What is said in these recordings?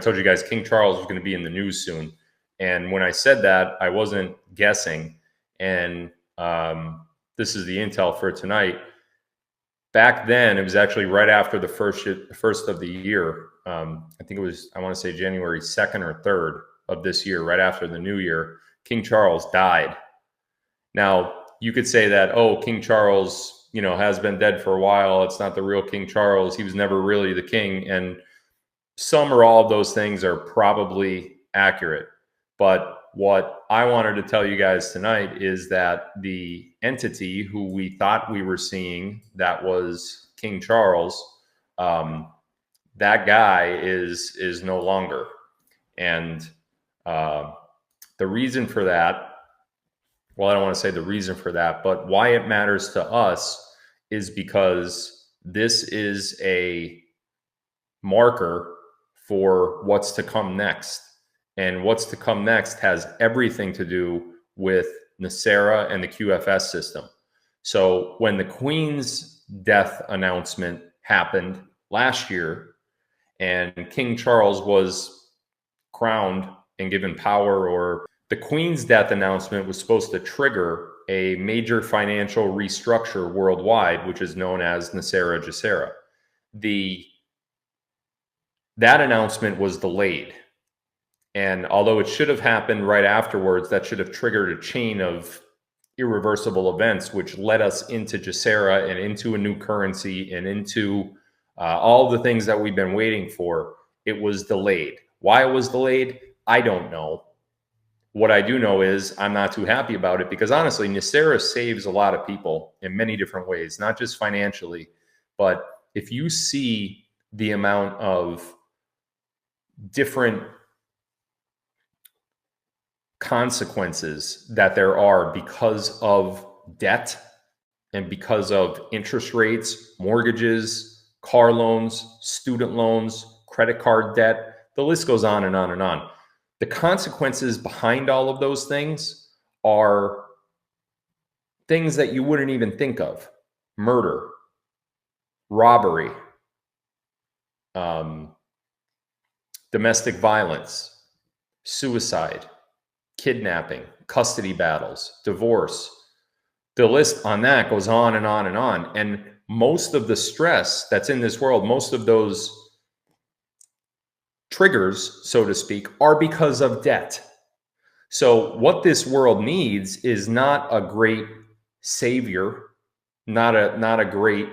I told you guys King Charles was going to be in the news soon. And when I said that, I wasn't guessing. And this is the intel for tonight. Back then, it was actually right after the first of the year. I think it was, I want to say January 2nd or 3rd of this year, right after the new year, King Charles died. Now, you could say that, oh, King Charles, you know, has been dead for a while. It's not the real King Charles. He was never really the king. And some or all of those things are probably accurate. But what I wanted to tell you guys tonight is that the entity who we thought we were seeing, that was King Charles, that guy is no longer. And the reason for that, well, I don't want to say the reason for that, but why it matters to us is because this is a marker for what's to come next. And what's to come next has everything to do with NESARA and the QFS system. So when the Queen's death announcement happened last year and King Charles was crowned and given power, or the Queen's death announcement was supposed to trigger a major financial restructure worldwide, which is known as NESARA GESARA. That announcement was delayed. And although it should have happened right afterwards, that should have triggered a chain of irreversible events, which led us into GESARA and into a new currency and into all the things that we've been waiting for. It was delayed. Why it was delayed, I don't know. What I do know is I'm not too happy about it because honestly, NESARA saves a lot of people in many different ways, not just financially, but if you see the amount of different consequences that there are because of debt and because of interest rates, mortgages, car loans, student loans, credit card debt, the list goes on and on and on. The consequences behind all of those things are things that you wouldn't even think of. Murder, robbery, domestic violence, suicide, kidnapping, custody battles, divorce. The list on that goes on and on and on. And most of the stress that's in this world, most of those triggers, so to speak, are because of debt. So what this world needs is not a great savior, not a great,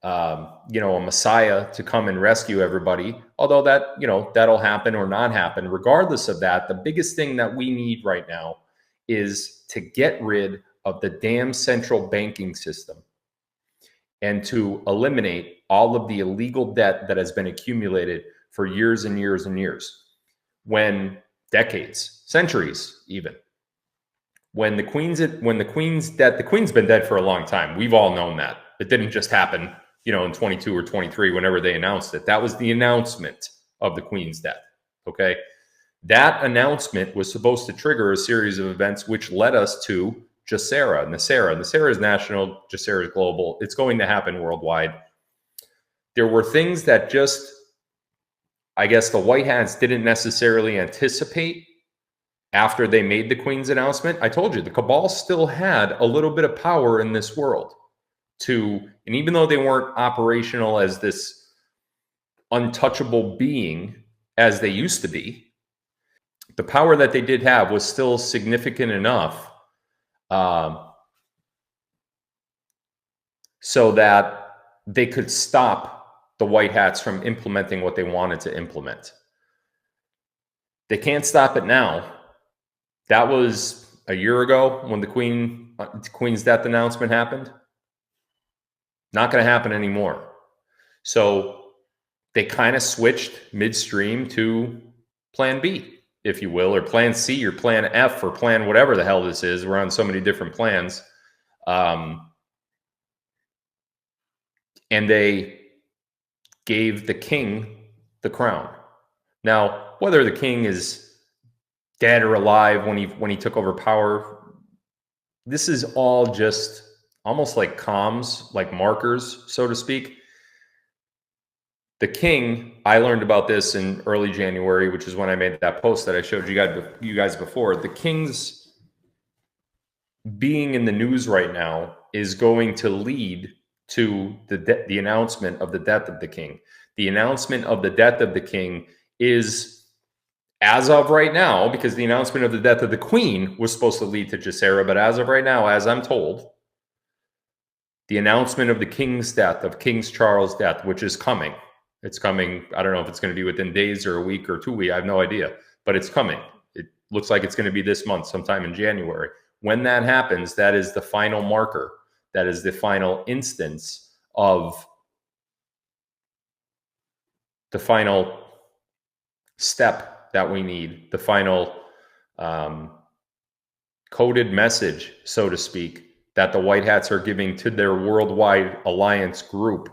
a messiah to come and rescue everybody. Although that, that'll happen or not happen. Regardless of that, the biggest thing that we need right now is to get rid of the damn central banking system and to eliminate all of the illegal debt that has been accumulated for years and years and years, decades, centuries even. When the Queen's dead, the Queen's been dead for a long time. We've all known that. It didn't just happen, in 22 or 23, whenever they announced it. That was the announcement of the Queen's death, okay? That announcement was supposed to trigger a series of events which led us to GESARA, NESARA. NESARA is national, GESARA is global. It's going to happen worldwide. There were things that just, I guess the White Hats didn't necessarily anticipate after they made the Queen's announcement. I told you, the cabal still had a little bit of power in this world and even though they weren't operational as this untouchable being as they used to be, the power that they did have was still significant enough so that they could stop the White Hats from implementing what they wanted to implement. They can't stop it now. That was a year ago when the Queen's death announcement happened. Not going to happen anymore. So they kind of switched midstream to plan B, if you will, or plan C or plan F or plan whatever the hell this is. We're on so many different plans. And they gave the king the crown. Now, whether the king is dead or alive when he took over power, this is all just almost like comms, like markers, so to speak. The king, I learned about this in early January, which is when I made that post that I showed you guys before. The king's being in the news right now is going to lead to the announcement of the death of the king. The announcement of the death of the king is, as of right now, because the announcement of the death of the queen was supposed to lead to GESARA, but as of right now, as I'm told, the announcement of the king's death, of King Charles' death, which is coming. It's coming. I don't know if it's going to be within days or a week or 2 weeks. I have no idea, but it's coming. It looks like it's going to be this month, sometime in January. When that happens, that is the final marker. That is the final instance of the final step that we need, the final coded message, so to speak, that the White Hats are giving to their worldwide alliance group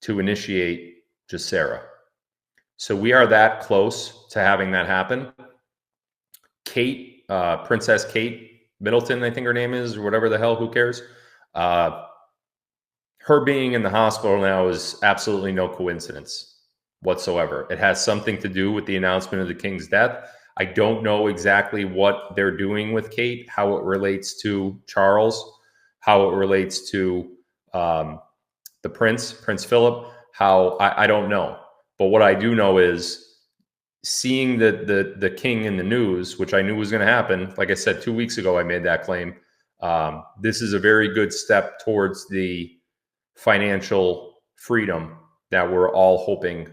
to initiate GESARA. So we are that close to having that happen. Kate, Princess Kate Middleton, I think her name is, or whatever the hell, who cares? Her being in the hospital now is absolutely no coincidence whatsoever. It has something to do with the announcement of the king's death. I don't know exactly what they're doing with Kate, how it relates to Charles, how it relates to the Prince Philip, how I don't know. But what I do know is seeing the king in the news, which I knew was going to happen. Like I said, 2 weeks ago, I made that claim. This is a very good step towards the financial freedom that we're all hoping,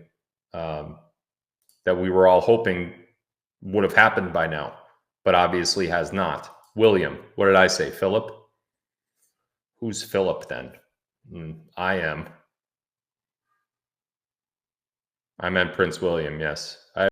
that we were all hoping would have happened by now, but obviously has not. William, what did I say? Philip? Who's Philip then? I am. I meant Prince William, yes.